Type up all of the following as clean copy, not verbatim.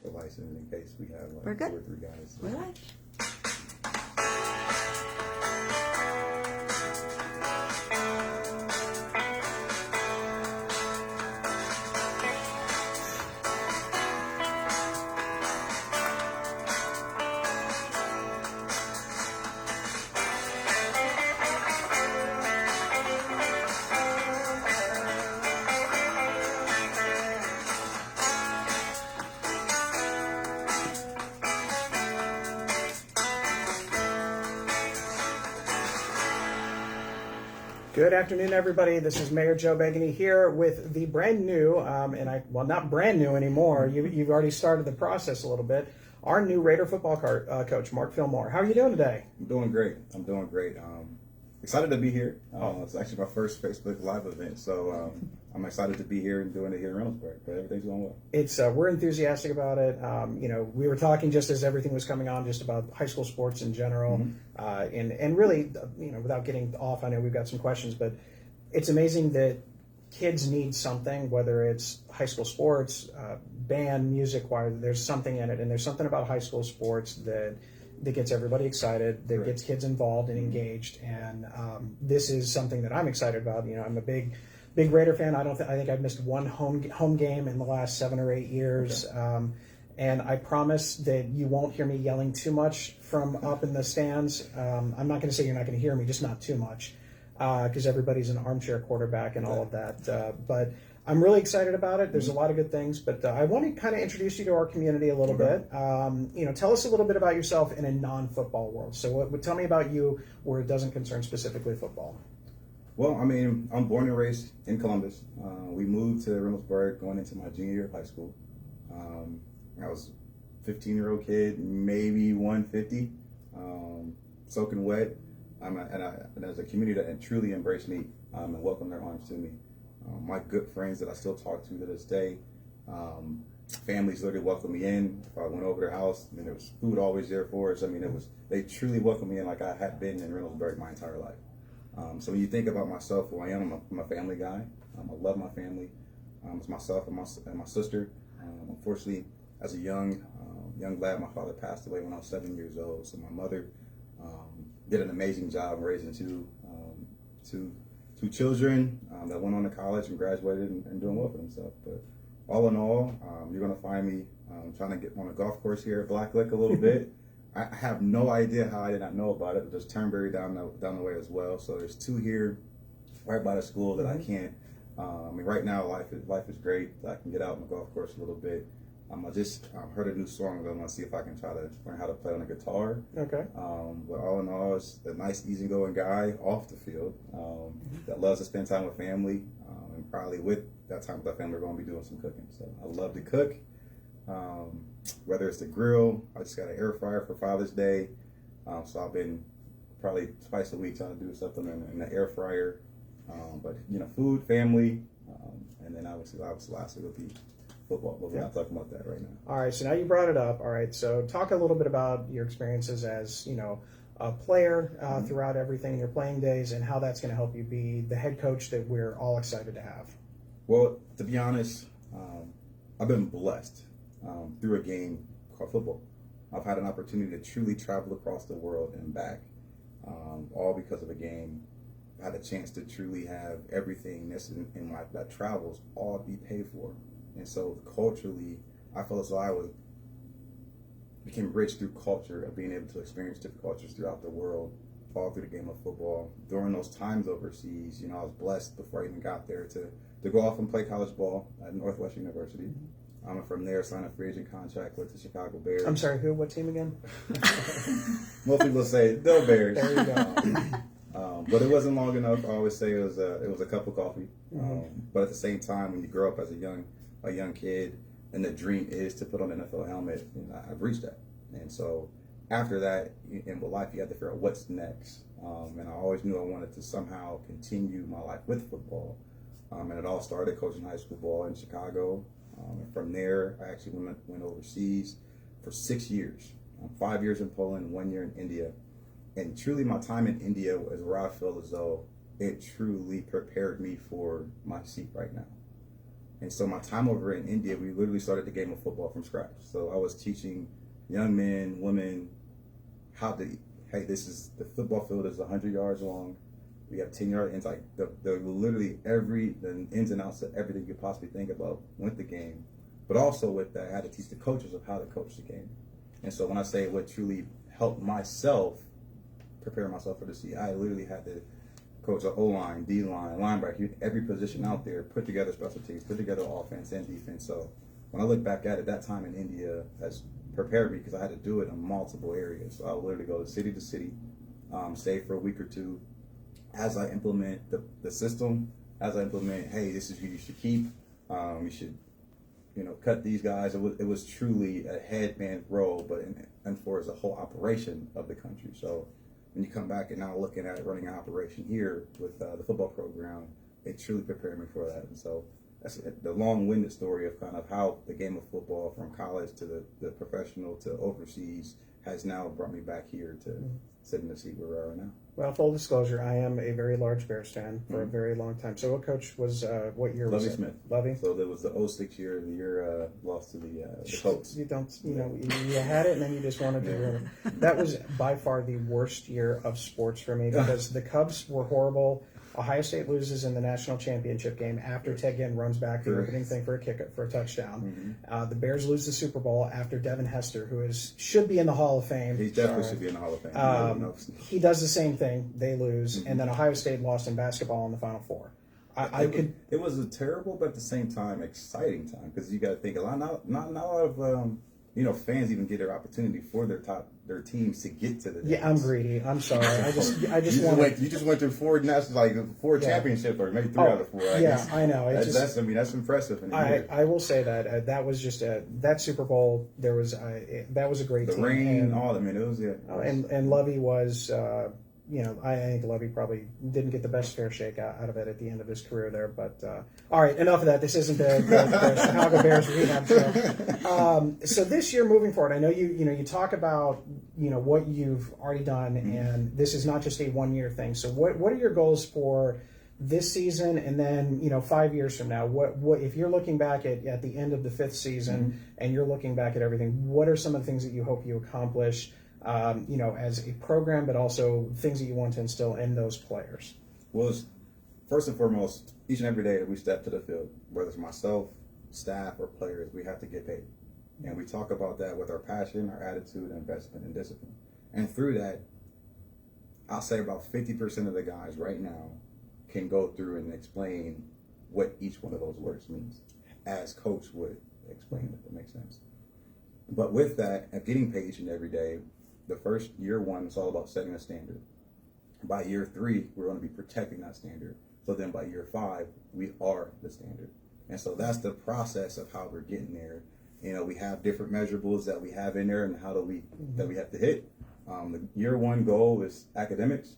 the license in case we have We're like good. 2 or 3 guys. We're live. Good afternoon, everybody. This is Mayor Joe Begany here with the brand new, not brand new anymore. You've already started the process a little bit. Our new Raider football coach, Mark Philmore. How are you doing today? I'm doing great. Excited to be here. It's actually my first Facebook Live event, so I'm excited to be here and doing it here in Reynoldsburg. But everything's going well. It's we're enthusiastic about it. We were talking just as everything was coming on, just about high school sports in general, and really, without getting off, I know we've got some questions, but it's amazing that kids need something, whether it's high school sports, band, music, choir. There's something in it, and there's something about high school sports that gets everybody excited, that gets kids involved and engaged, and this is something that I'm excited about. I'm a big Raider fan. I think I've missed one home game in the last 7 or 8 years, and I promise that you won't hear me yelling too much from up in the stands. I'm not going to say you're not going to hear me, just not too much, because everybody's an armchair quarterback and all of that. But I'm really excited about it. There's a lot of good things, but I want to kind of introduce you to our community a little bit. Tell us a little bit about yourself in a non-football world. So tell me about you where it doesn't concern specifically football. Well, I'm born and raised in Columbus. We moved to Reynoldsburg going into my junior year of high school. I was a 15-year-old kid, maybe 150, soaking wet. And as a community that truly embraced me and welcomed their arms to me. My good friends that I still talk to this day, families literally welcomed me in. If I went over their house, there was food always there for us. They truly welcomed me in like I had been in Reynoldsburg my entire life. So when you think about myself, who I am, I'm a family guy. I love my family. It's myself and my sister. Unfortunately, as a young lad, my father passed away when I was 7 years old. So my mother did an amazing job raising two children that went on to college and graduated and doing well for themselves. But all in all, you're going to find me trying to get on a golf course here at Blacklick a little bit. I have no idea how I did not know about it, but there's Turnberry down the way as well. So there's 2 here right by the school that I can't. Right now life is great. I can get out on the golf course a little bit. I just heard a new song that I want to see if I can try to learn how to play on a guitar. Okay. But all in all, it's a nice, easygoing guy off the field that loves to spend time with family. And probably with that time with that family, we're going to be doing some cooking. So I love to cook. Whether it's the grill, I just got an air fryer for Father's Day. So I've been probably twice a week trying to do something in the air fryer. But food, family, and then obviously lastly would be football, but we're not talking about that right now. All right, so now you brought it up. All right, so talk a little bit about your experiences as, a player throughout everything, your playing days, and how that's going to help you be the head coach that we're all excited to have. Well, to be honest, I've been blessed through a game called football. I've had an opportunity to truly travel across the world and back, all because of a game. I had a chance to truly have everything that's in life that travels all be paid for. And so culturally, I felt as though I became rich through culture of being able to experience different cultures throughout the world, all through the game of football. During those times overseas, I was blessed before I even got there to go off and play college ball at Northwestern University. From there, signed a free agent contract with the Chicago Bears. I'm sorry, who? What team again? Most people say the Bears. There you go. But it wasn't long enough. I always say it was a cup of coffee. But at the same time, when you grow up as a young kid, and the dream is to put on an NFL helmet, I've reached that. And so after that, in life, you have to figure out what's next. And I always knew I wanted to somehow continue my life with football. And it all started coaching high school ball in Chicago. And from there, I actually went overseas for 6 years. 5 years in Poland, 1 year in India. And truly my time in India is where I feel as though it truly prepared me for my seat right now. And so my time over in India, we literally started the game of football from scratch. So I was teaching young men, women, how to, hey, the football field is 100 yards long. We have 10-yard ends, like the literally the ins and outs of everything you could possibly think about with the game. But also with that, I had to teach the coaches of how to coach the game. And so when I say what truly helped myself prepare myself for the season, I literally had to coach the O-line, D-line, linebacker, every position out there, put together special teams, put together offense and defense. So when I look back at it, that time in India has prepared me because I had to do it in multiple areas. So I would literally go to city, stay for a week or two. As I implement the system, as I implement, hey, this is who you should keep. You should, cut these guys. It was truly a head man role, but and for as a whole operation of the country. So when you come back and now looking at running an operation here with the football program, it truly prepared me for that. And so that's the long-winded story of kind of how the game of football from college to the professional to overseas has now brought me back here to sit in the seat where we are now. Well, full disclosure, I am a very large Bears fan for a very long time. So what coach was, what year was it? Lovie Smith. Lovie? So there was the 06 year, the year lost to the Colts. You don't, you had it and then you just wanted to ruin it. That was by far the worst year of sports for me because the Cubs were horrible. Ohio State loses in the national championship game after Ted Ginn runs back the opening thing for a touchdown. The Bears lose the Super Bowl after Devin Hester, who should be in the Hall of Fame. He definitely should be in the Hall of Fame. He does the same thing. They lose, and then Ohio State lost in basketball in the Final Four. It was a terrible, but at the same time, exciting time because you got to think not a lot of fans even get their opportunity for their teams to get to the dance. Yeah, I'm greedy. I'm sorry. I just you just went through four championships or maybe three out of four. I know. That's impressive. I will say that that was just that Super Bowl. There was that was a great the team. rain, and, all. I mean, it was and Lovie was. I think Lovie probably didn't get the best fair shake out of it at the end of his career there. But all right, enough of that. This isn't the Chicago Bears rehab show. So this year, moving forward, I know you talk about what you've already done, and this is not just a 1-year thing. So what are your goals for this season, and then 5 years from now? What if you're looking back at the end of the 5th season and you're looking back at everything? What are some of the things that you hope you accomplish? As a program, but also things that you want to instill in those players? Well, first and foremost, each and every day that we step to the field, whether it's myself, staff, or players, we have to get paid. And we talk about that with our passion, our attitude, investment, and discipline. And through that, I'll say about 50% of the guys right now can go through and explain what each one of those words means, as coach would explain, if that makes sense. But with that, of getting paid each and every day, the first year 1, it's all about setting a standard. By year 3, we're going to be protecting that standard. So then by year 5, we are the standard. And so that's the process of how we're getting there. We have different measurables that we have in there and how that we have to hit. The year 1 goal is academics.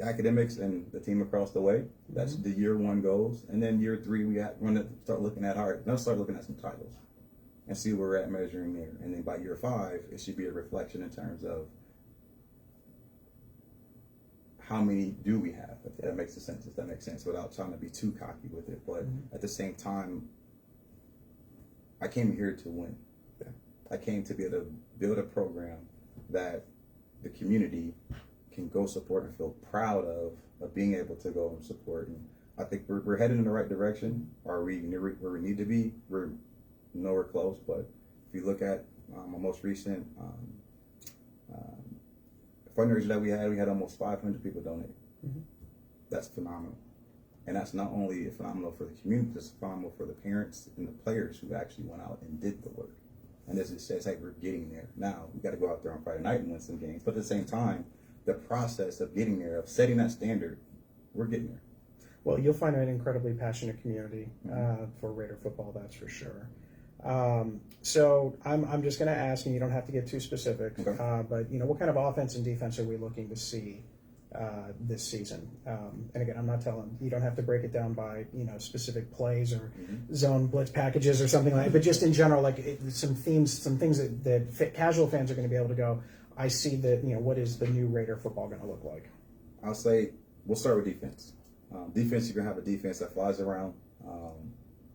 Academics and the team across the way. That's the year 1 goals. And then year 3, we want to start looking at some titles and see where we're at measuring there. And then by year 5, it should be a reflection in terms of how many do we have, if that makes sense, without trying to be too cocky with it. But at the same time, I came here to win. Yeah. I came to be able to build a program that the community can go support and feel proud of being able to go and support. And I think we're headed in the right direction. Are we near where we need to be? We're nowhere close, but if you look at my most recent fundraiser that we had almost 500 people donate. That's phenomenal. And that's not only phenomenal for the community, it's phenomenal for the parents and the players who actually went out and did the work. And as it says, hey, we're getting there. Now, we got to go out there on Friday night and win some games. But at the same time, the process of getting there, of setting that standard, we're getting there. Well, you'll find an incredibly passionate community for Raider football, that's for sure. So I'm just going to ask, and you don't have to get too specific, but what kind of offense and defense are we looking to see this season? And again, I'm not telling you don't have to break it down by specific plays or zone blitz packages or something like that, but just in general, some themes, some things that casual fans are going to be able to go, I see that. What is the new Raider football going to look like? I'll say we'll start with defense. Defense, you're going to have a defense that flies around.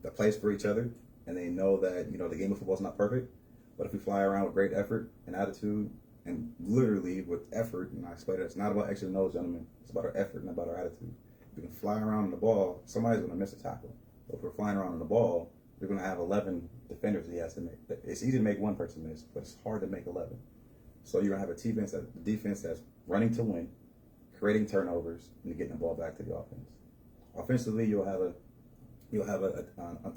that plays for each other, and they know that the game of football is not perfect, but if we fly around with great effort and attitude, and literally with effort, and I explain it, it's not about X's and O's, gentlemen. It's about our effort and about our attitude. If we can fly around on the ball, somebody's going to miss a tackle. But if we're flying around on the ball, we're going to have 11 defenders he has to make. It's easy to make one person miss, but it's hard to make 11. So you're going to have a defense that's running to win, creating turnovers, and getting the ball back to the offense. Offensively, you'll have an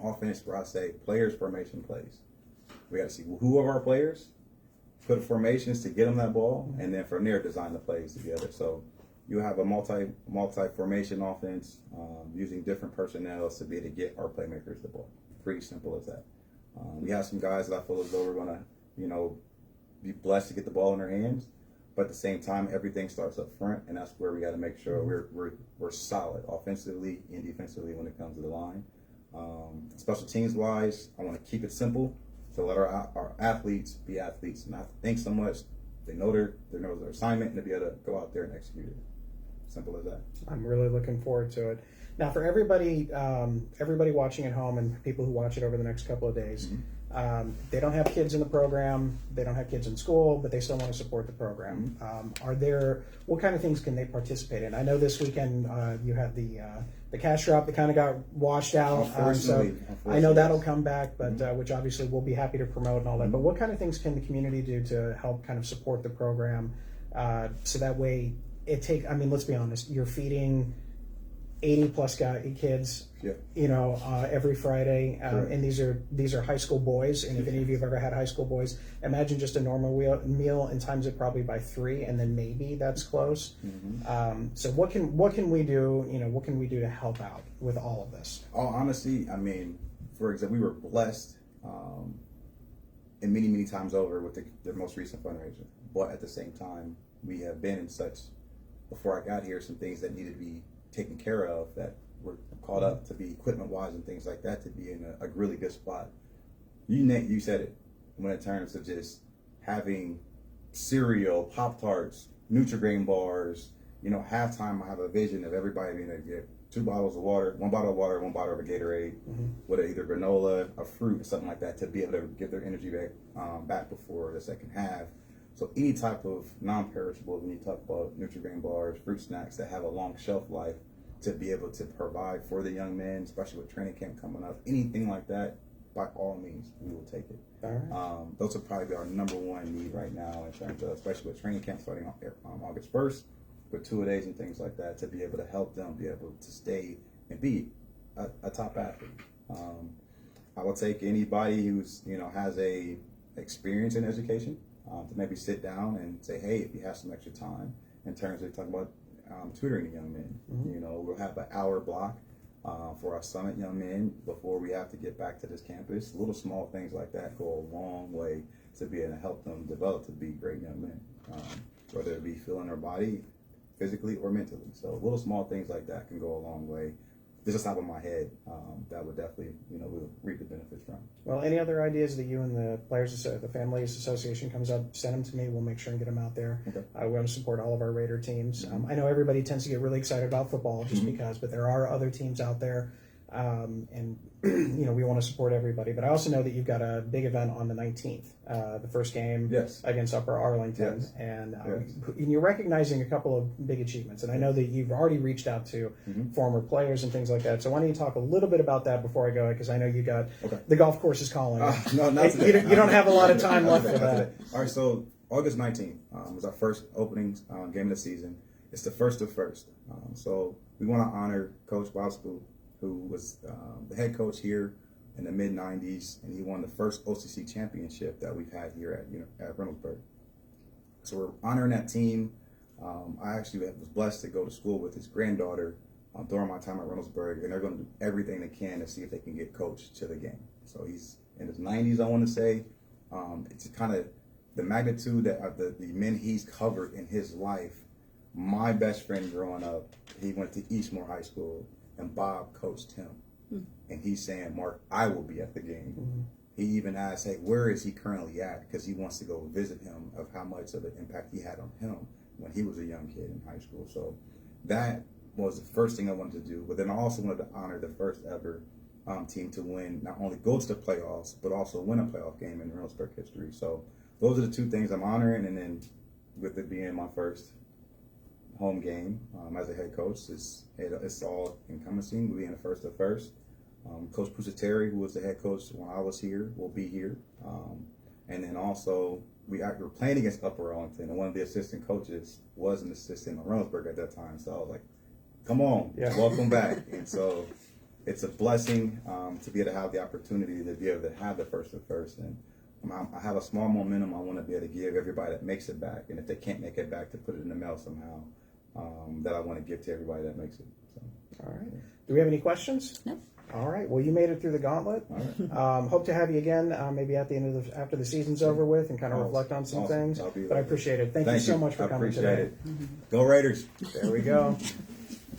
offense where I say players, formation, plays. We got to see who are our players, put formations to get them that ball, and then from there design the plays together. So you have a multi-formation offense using different personnel to be able to get our playmakers the ball. Pretty simple as that. We have some guys that I feel as though we're going to, be blessed to get the ball in their hands, but at the same time, everything starts up front, and that's where we got to make sure we're solid offensively and defensively when it comes to the line. Special teams wise, I want to keep it simple to let our athletes be athletes and not think so much. They know their assignment and to be able to go out there and execute it. Simple as that. I'm really looking forward to it. Now, for everybody watching at home and people who watch it over the next couple of days, they don't have kids in the program, they don't have kids in school, but they still want to support the program. What kind of things can they participate in? I know this weekend you had the cash drop that kind of got washed out, so I know that'll come back, but which obviously we'll be happy to promote and all that. But what kind of things can the community do to help kind of support the program, so that way let's be honest, you're feeding 80 plus kids, every Friday, and these are high school boys. And if any of you have ever had high school boys, imagine just a normal meal and times it probably by 3, and then maybe that's close. So what can we do? What can we do to help out with all of this? All honesty, for example, we were blessed, and many times over with the most recent fundraiser. But at the same time, we have been in such, before I got here, some things that needed to be taken care of that were caught up to be equipment-wise and things like that to be in a really good spot. You said it when it turns to just having cereal, Pop-Tarts, Nutri-Grain bars. Halftime I have a vision of everybody being able to get 2 bottles of water, 1 bottle of water, 1 bottle of a Gatorade, with either granola, a fruit, or something like that to be able to get their energy back before the second half. So any type of non-perishable, when you talk about Nutri-Grain bars, fruit snacks that have a long shelf life, to be able to provide for the young men, especially with training camp coming up, anything like that, by all means, we will take it. All right. Those will probably be our number one need right now in terms of, especially with training camp starting on August 1st, with 2-a-days and things like that, to be able to help them be able to stay and be a top athlete. I will take anybody who's has a experience in education. To maybe sit down and say, hey, if you have some extra time, in terms of talking about tutoring young men. We'll have an hour block for our Summit young men before we have to get back to this campus. Little small things like that go a long way to be able to help them develop to be great young men, whether it be feeling their body physically or mentally. So little small things like that can go a long way. This is top of my head. That would definitely, we'll reap the benefits from. Well, any other ideas that you and the the Families Association comes up, send them to me. We'll make sure and get them out there. Okay. We want to support all of our Raider teams. I know everybody tends to get really excited about football just because, but there are other teams out there, and we want to support everybody. But I also know that you've got a big event on the 19th, the first game against Upper Arlington, and you're recognizing a couple of big achievements. And I know that you've already reached out to former players and things like that. So why don't you talk a little bit about that before I go? Because I know you got the golf course is calling. No, not today. You don't have a lot of time left for that. All right, so August 19th was our first opening game of the season. It's the first of first. So we want to honor Coach Bosco, who was the head coach here in the mid-90s, and he won the first OCC championship that we've had here at Reynoldsburg. So we're honoring that team. I actually was blessed to go to school with his granddaughter during my time at Reynoldsburg, and they're going to do everything they can to see if they can get Coach to the game. So he's in his 90s, I want to say. It's kind of the magnitude that the men he's covered in his life. My best friend growing up, he went to Eastmore High School, and Bob coached him. And he's saying, Mark, I will be at the game. He even asked, hey, where is he currently at? Because he wants to go visit him of how much of an impact he had on him when he was a young kid in high school. So that was the first thing I wanted to do. But then I also wanted to honor the first ever team to win, not only go to the playoffs, but also win a playoff game in Reynoldsburg history. So those are the two things I'm honoring. And then with it being my first home game as a head coach, it's all encompassing, being the first of first. Coach Pusateri, who was the head coach when I was here, will be here. And then also, we were playing against Upper Arlington, and one of the assistant coaches was an assistant in Reynoldsburg at that time. So I was like, come on, welcome back. And so it's a blessing to be able to have the opportunity to be able to have the first of first. And I have a small momentum I want to be able to give everybody that makes it back. And if they can't make it back, to put it in the mail somehow, that I want to give to everybody that makes it. So, all right. Do we have any questions? No. All right. Well, you made it through the gauntlet. All right. Hope to have you again, maybe at the end of after the season's over with, and kind of reflect on some things. But I appreciate it. Thank you so much for coming today. Go Raiders. There we go.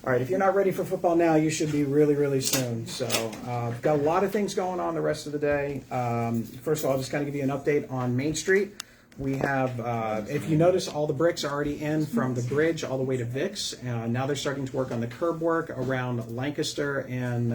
All right. If you're not ready for football now, you should be really, really soon. So, we've got a lot of things going on the rest of the day. First of all, I'll just kind of give you an update on Main Street. We have, if you notice, all the bricks are already in from the bridge all the way to Vicks. Now they're starting to work on the curb work around Lancaster and,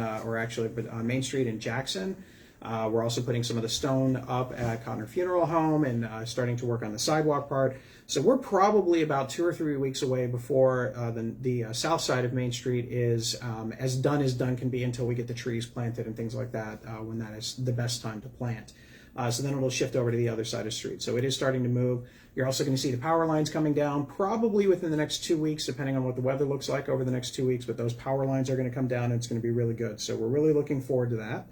Main Street in Jackson. We're also putting some of the stone up at Connor Funeral Home and starting to work on the sidewalk part. So we're probably about 2 or 3 weeks away before the south side of Main Street is as done can be until we get the trees planted and things like that, when that is the best time to plant. So then it'll shift over to the other side of the street. So it is starting to move. You're also going to see the power lines coming down probably within the next 2 weeks, depending on what the weather looks like over the next 2 weeks. But those power lines are going to come down, and it's going to be really good. So we're really looking forward to that.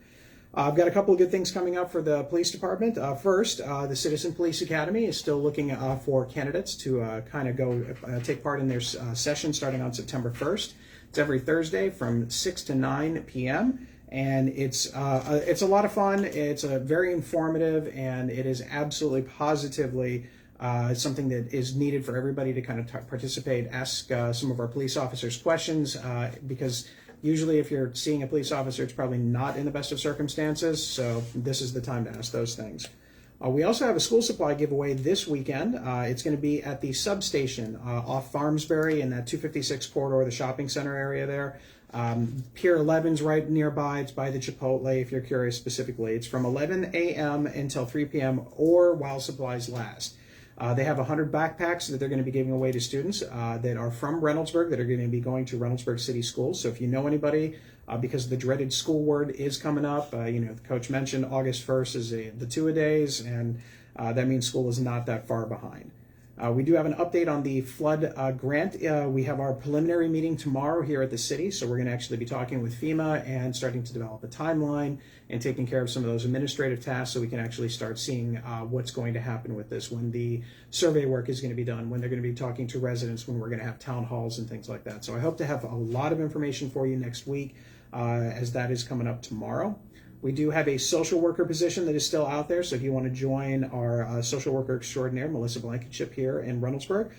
I've got a couple of good things coming up for the police department. First, the Citizen Police Academy is still looking for candidates to kind of go take part in their session starting on September 1st. It's every Thursday from 6 to 9 p.m. And it's a lot of fun. It's very informative, and it is absolutely positively something that is needed for everybody to kind of participate, ask some of our police officers questions, because usually if you're seeing a police officer, it's probably not in the best of circumstances, so this is the time to ask those things. We also have a school supply giveaway this weekend. It's going to be at the substation off Farmsbury in that 256 corridor, the shopping center area there. Pier 11's right nearby. It's by the Chipotle if you're curious specifically. It's from 11 a.m. until 3 p.m. or while supplies last. They have 100 backpacks that they're going to be giving away to students that are from Reynoldsburg that are going to be going to Reynoldsburg City Schools. So if you know anybody, because the dreaded school word is coming up, the coach mentioned August 1st is the two-a-days, and that means school is not that far behind. We do have an update on the flood grant. We have our preliminary meeting tomorrow here at the city, so we're going to actually be talking with FEMA and starting to develop a timeline and taking care of some of those administrative tasks so we can actually start seeing what's going to happen with this, when the survey work is going to be done, when they're going to be talking to residents, when we're going to have town halls and things like that. So I hope to have a lot of information for you next week as that is coming up tomorrow. We do have a social worker position that is still out there, so if you want to join our social worker extraordinaire, Melissa Blankenship here in Reynoldsburg,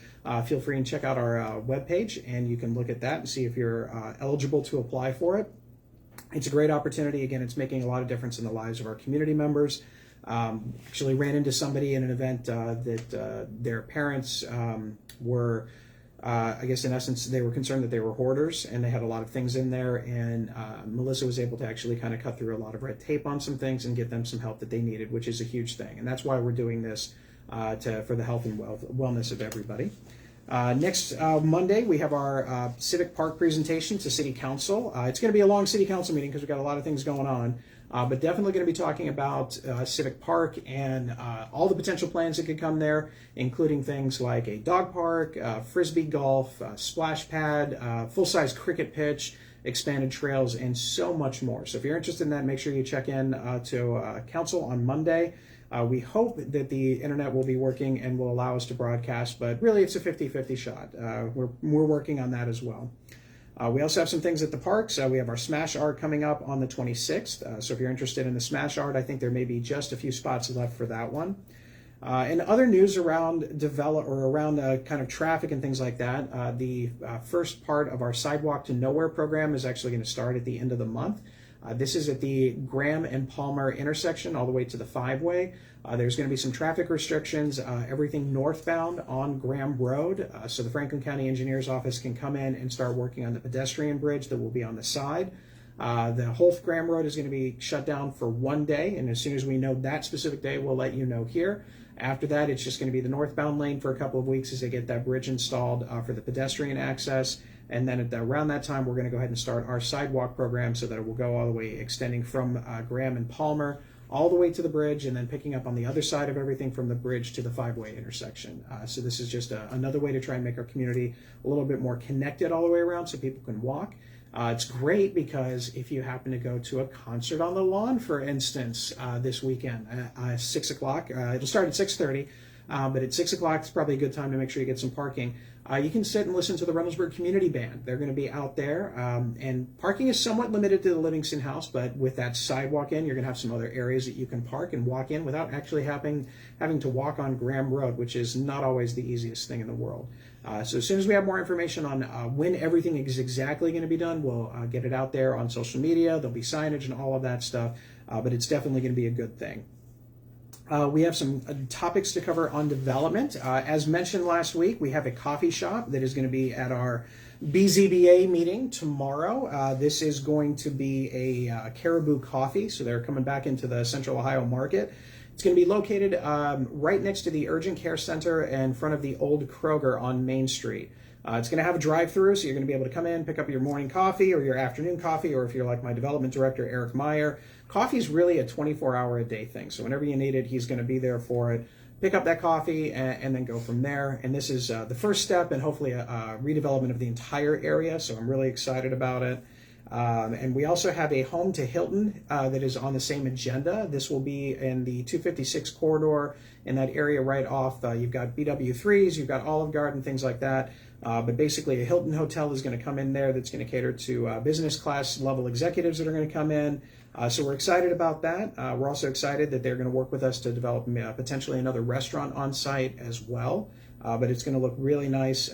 feel free and check out our webpage, and you can look at that and see if you're eligible to apply for it. It's a great opportunity. Again, it's making a lot of difference in the lives of our community members. Actually ran into somebody in an event that their parents were... I guess in essence, they were concerned that they were hoarders and they had a lot of things in there, and Melissa was able to actually kind of cut through a lot of red tape on some things and get them some help that they needed, which is a huge thing. And that's why we're doing this for the health and wellness of everybody. Next Monday, we have our Civic Park presentation to City Council. It's going to be a long City Council meeting because we've got a lot of things going on. But definitely going to be talking about Civic Park and all the potential plans that could come there, including things like a dog park, frisbee golf, splash pad, full-size cricket pitch, expanded trails, and so much more. So if you're interested in that, make sure you check in to Council on Monday. We hope that the internet will be working and will allow us to broadcast, but really it's a 50-50 shot. We're working on that as well. We also have some things at the parks. We have our Smash Art coming up on the 26th. So if you're interested in the Smash Art, I think there may be just a few spots left for that one. And other news around kind of traffic and things like that. The first part of our Sidewalk to Nowhere program is actually going to start at the end of the month. This is at the Graham and Palmer intersection all the way to the 5-way. There's going to be some traffic restrictions, everything northbound on Graham Road, so the Franklin County Engineer's Office can come in and start working on the pedestrian bridge that will be on the side. The whole Graham Road is going to be shut down for one day, and as soon as we know that specific day, we'll let you know here. After that, it's just going to be the northbound lane for a couple of weeks as they get that bridge installed for the pedestrian access. And then around that time, we're going to go ahead and start our sidewalk program so that it will go all the way extending from Graham and Palmer all the way to the bridge, and then picking up on the other side of everything from the bridge to the five-way intersection. So this is just another way to try and make our community a little bit more connected all the way around so people can walk. It's great because if you happen to go to a concert on the lawn, for instance, this weekend, 6 o'clock, it'll start at 6:30, but at 6 o'clock, it's probably a good time to make sure you get some parking. You can sit and listen to the Reynoldsburg Community Band. They're going to be out there, and parking is somewhat limited to the Livingston House, but with that sidewalk in, you're going to have some other areas that you can park and walk in without actually having to walk on Graham Road, which is not always the easiest thing in the world. So as soon as we have more information on when everything is exactly going to be done, we'll get it out there on social media. There'll be signage and all of that stuff, but it's definitely going to be a good thing. We have some topics to cover on development. As mentioned last week, we have a coffee shop that is going to be at our BZBA meeting tomorrow. This is going to be a Caribou Coffee, so they're coming back into the Central Ohio market. It's going to be located right next to the Urgent Care Center in front of the old Kroger on Main Street. It's going to have a drive-through, so you're going to be able to come in, pick up your morning coffee or your afternoon coffee, or if you're like my development director, Eric Meyer, coffee is really a 24-hour-a-day thing. So whenever you need it, he's going to be there for it. Pick up that coffee and then go from there. And this is the first step in hopefully a redevelopment of the entire area, so I'm really excited about it. And we also have a Home to Hilton that is on the same agenda. This will be in the 256 corridor in that area right off. You've got BW3s, you've got Olive Garden, things like that. But basically a Hilton hotel is going to come in there that's going to cater to business class level executives that are going to come in. So we're excited about that. We're also excited that they're going to work with us to develop potentially another restaurant on site as well. But it's going to look really nice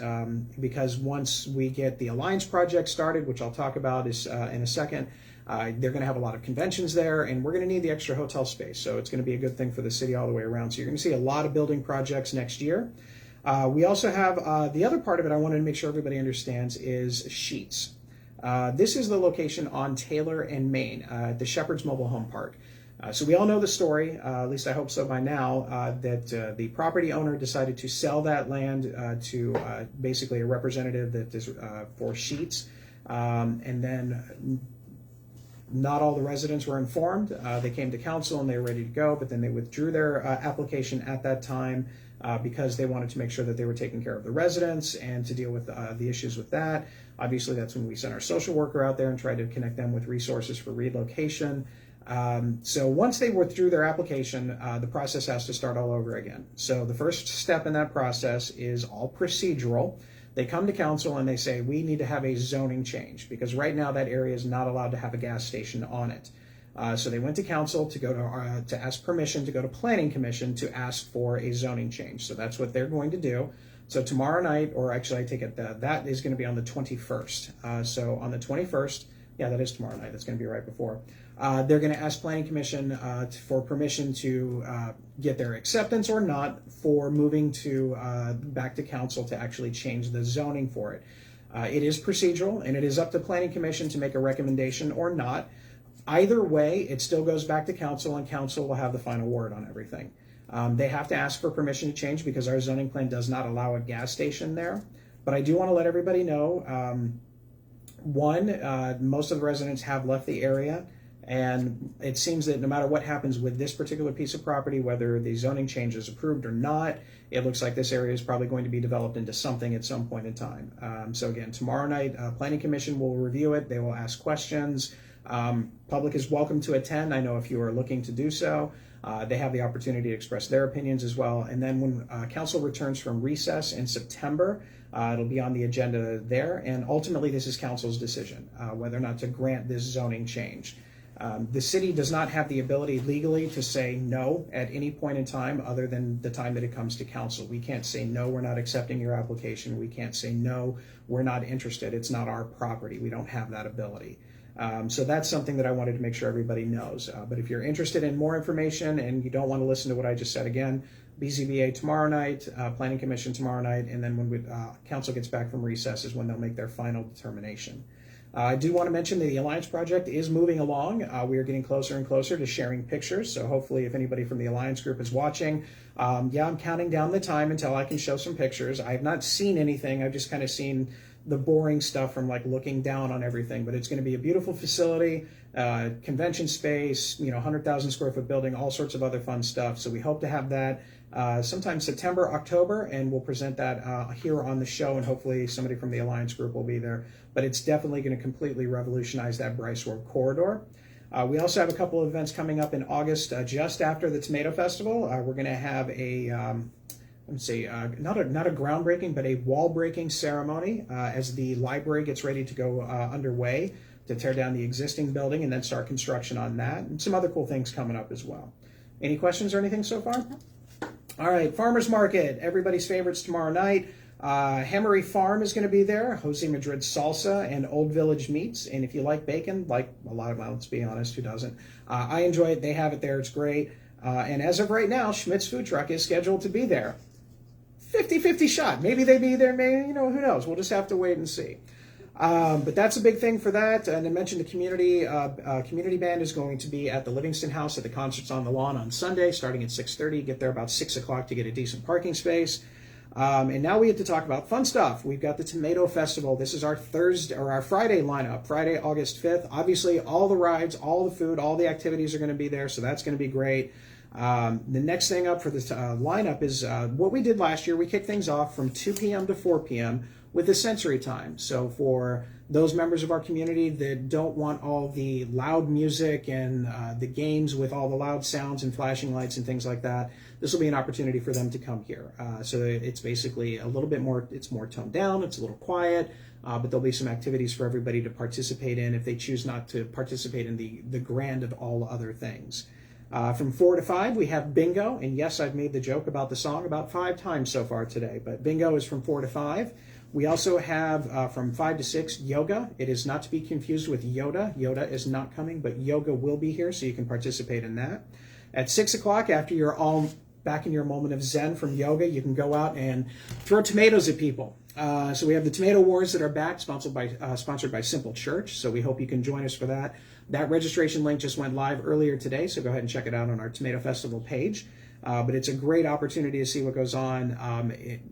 because once we get the Alliance project started, which I'll talk about in a second, they're going to have a lot of conventions there, and we're going to need the extra hotel space. So it's going to be a good thing for the city all the way around. So you're going to see a lot of building projects next year. We also have the other part of it I wanted to make sure everybody understands is Sheets. This is the location on Taylor and Main, the Shepherd's Mobile Home Park. So we all know the story, at least I hope so by now, that the property owner decided to sell that land to basically a representative that is for Sheets. And then not all the residents were informed. They came to council and they were ready to go, but then they withdrew their application at that time because they wanted to make sure that they were taking care of the residents and to deal with the issues with that. Obviously, that's when we sent our social worker out there and tried to connect them with resources for relocation. So once they withdrew their application, the process has to start all over again. So the first step in that process is all procedural. They come to council and they say, we need to have a zoning change because right now that area is not allowed to have a gas station on it. So they went to council to go to ask permission to go to planning commission to ask for a zoning change. So that's what they're going to do. So tomorrow night, or actually I take it that is going to be on the 21st. So on the 21st, yeah, that is tomorrow night. That's going to be right before. They're going to ask Planning Commission for permission to get their acceptance or not for moving to back to council to actually change the zoning for it. It is procedural, and it is up to Planning Commission to make a recommendation or not. Either way, it still goes back to council, and council will have the final word on everything. They have to ask for permission to change because our zoning plan does not allow a gas station there. But I do want to let everybody know, most of the residents have left the area, and it seems that no matter what happens with this particular piece of property, whether the zoning change is approved or not, it looks like this area is probably going to be developed into something at some point in time. So again, tomorrow night, Planning Commission will review it. They will ask questions. Public is welcome to attend. I know if you are looking to do so, they have the opportunity to express their opinions as well. And then when council returns from recess in September, it'll be on the agenda there. And ultimately, this is council's decision, whether or not to grant this zoning change. The city does not have the ability legally to say no at any point in time other than the time that it comes to council. We can't say no, we're not accepting your application. We can't say no, we're not interested. It's not our property. We don't have that ability. So that's something that I wanted to make sure everybody knows. But if you're interested in more information and you don't want to listen to what I just said again, BZBA tomorrow night, Planning Commission tomorrow night, and then when council gets back from recess is when they'll make their final determination. I do want to mention that the Alliance Project is moving along. We are getting closer and closer to sharing pictures. So hopefully if anybody from the Alliance group is watching, I'm counting down the time until I can show some pictures. I have not seen anything. I've just kind of seen the boring stuff from like looking down on everything, but it's going to be a beautiful facility, convention space, 100,000 square foot building, all sorts of other fun stuff. So we hope to have that sometime September, October, and we'll present that here on the show, and hopefully somebody from the Alliance group will be there. But it's definitely going to completely revolutionize that Bryce Road corridor. We also have a couple of events coming up in August, just after the Tomato Festival. We're going to have a not a groundbreaking, but a wall-breaking ceremony as the library gets ready to go underway to tear down the existing building and then start construction on that, and some other cool things coming up as well. Any questions or anything so far? All right, Farmers Market, everybody's favorites tomorrow night. Hammery Farm is going to be there, Jose Madrid Salsa and Old Village Meats. And if you like bacon, like a lot of us, let's be honest, who doesn't? I enjoy it. They have it there. It's great. And as of right now, Schmidt's Food Truck is scheduled to be there. 50-50 shot. Maybe they be there, maybe, who knows? We'll just have to wait and see. But that's a big thing for that. And I mentioned the community band is going to be at the Livingston House at the Concerts on the Lawn on Sunday, starting at 6:30. Get there about 6 o'clock to get a decent parking space. And now we get to talk about fun stuff. We've got the Tomato Festival. This is our Friday lineup, Friday, August 5th. Obviously, all the rides, all the food, all the activities are going to be there, so that's going to be great. The next thing up for this lineup is what we did last year. We kicked things off from 2 p.m. to 4 p.m. with a sensory time. So for those members of our community that don't want all the loud music and the games with all the loud sounds and flashing lights and things like that, this will be an opportunity for them to come here. So it's basically a little bit more, it's more toned down, it's a little quiet, but there'll be some activities for everybody to participate in if they choose not to participate in the grand of all other things. From 4 to 5, we have bingo. And yes, I've made the joke about the song about 5 times so far today, but bingo is from 4 to 5. We also have from 5 to 6, yoga. It is not to be confused with Yoda. Yoda is not coming, but yoga will be here, so you can participate in that. At 6 o'clock, after you're all back in your moment of zen from yoga, you can go out and throw tomatoes at people. So we have the Tomato Wars that are back, sponsored by Simple Church. So we hope you can join us for that. That registration link just went live earlier today, so go ahead and check it out on our Tomato Festival page. But it's a great opportunity to see what goes on.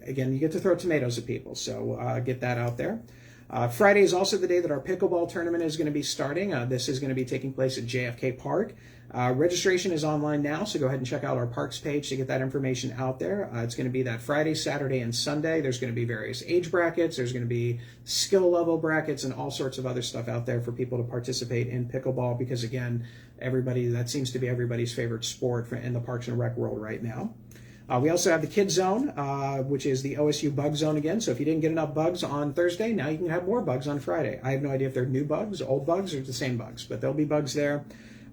Again, you get to throw tomatoes at people, so get that out there. Friday is also the day that our Pickleball Tournament is going to be starting. This is going to be taking place at JFK Park. Registration is online now, so go ahead and check out our Parks page to get that information out there. It's going to be that Friday, Saturday, and Sunday. There's going to be various age brackets. There's going to be skill level brackets and all sorts of other stuff out there for people to participate in pickleball because, again, that seems to be everybody's favorite sport in the Parks and Rec world right now. We also have the Kids Zone, which is the OSU Bug Zone again. So if you didn't get enough bugs on Thursday, now you can have more bugs on Friday. I have no idea if they're new bugs, old bugs, or the same bugs, but there'll be bugs there.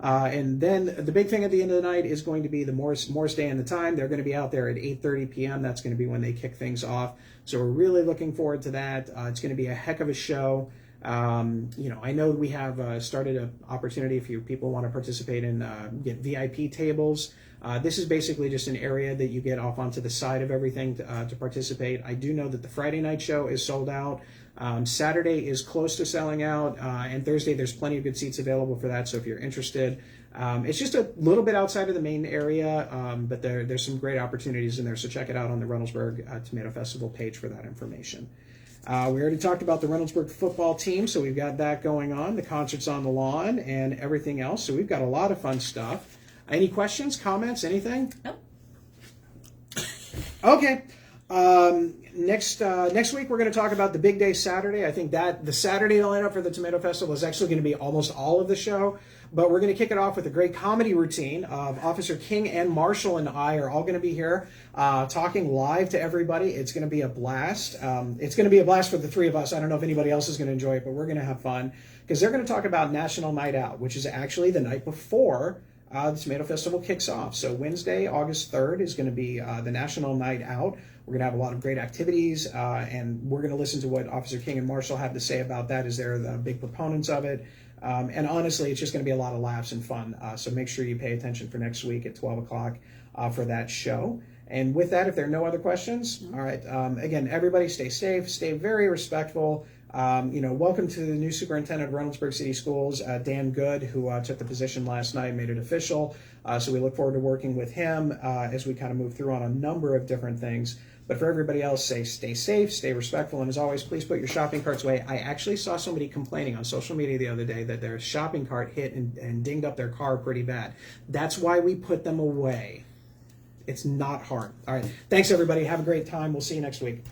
And then the big thing at the end of the night is going to be the Morris Day and the time. They're going to be out there at 8:30 p.m. That's going to be when they kick things off. So we're really looking forward to that. It's going to be a heck of a show. I know we have started an opportunity if people want to participate in get VIP tables. This is basically just an area that you get off onto the side of everything to participate. I do know that the Friday night show is sold out. Saturday is close to selling out, and Thursday there's plenty of good seats available for that. So if you're interested, it's just a little bit outside of the main area, but there's some great opportunities in there. So check it out on the Reynoldsburg Tomato Festival page for that information. We already talked about the Reynoldsburg football team, so we've got that going on, the concerts on the lawn, and everything else. So we've got a lot of fun stuff. Any questions, comments, anything? Nope. Okay. Next week we're going to talk about the big day Saturday. I think that the Saturday lineup for the Tomato Festival is actually going to be almost all of the show, but we're going to kick it off with a great comedy routine of Officer King and Marshall and I are all going to be here talking live to everybody. It's going to be a blast. It's going to be a blast for the three of us. I don't know if anybody else is going to enjoy it, but we're going to have fun because they're going to talk about National Night Out, which is actually the night before the Tomato Festival kicks off. So Wednesday, August 3rd is going to be the National Night Out. We're going to have a lot of great activities, and we're going to listen to what Officer King and Marshall have to say about that as they're the big proponents of it. And honestly, it's just going to be a lot of laughs and fun. So make sure you pay attention for next week at 12 o'clock for that show. And with that, if there are no other questions, all right, again, everybody stay safe, stay very respectful. Welcome to the new superintendent of Reynoldsburg City Schools, Dan Good, who took the position last night, made it official. So we look forward to working with him as we kind of move through on a number of different things. But for everybody else, stay safe, stay respectful, and as always, please put your shopping carts away. I actually saw somebody complaining on social media the other day that their shopping cart hit and dinged up their car pretty bad. That's why we put them away. It's not hard. All right. Thanks, everybody. Have a great time. We'll see you next week.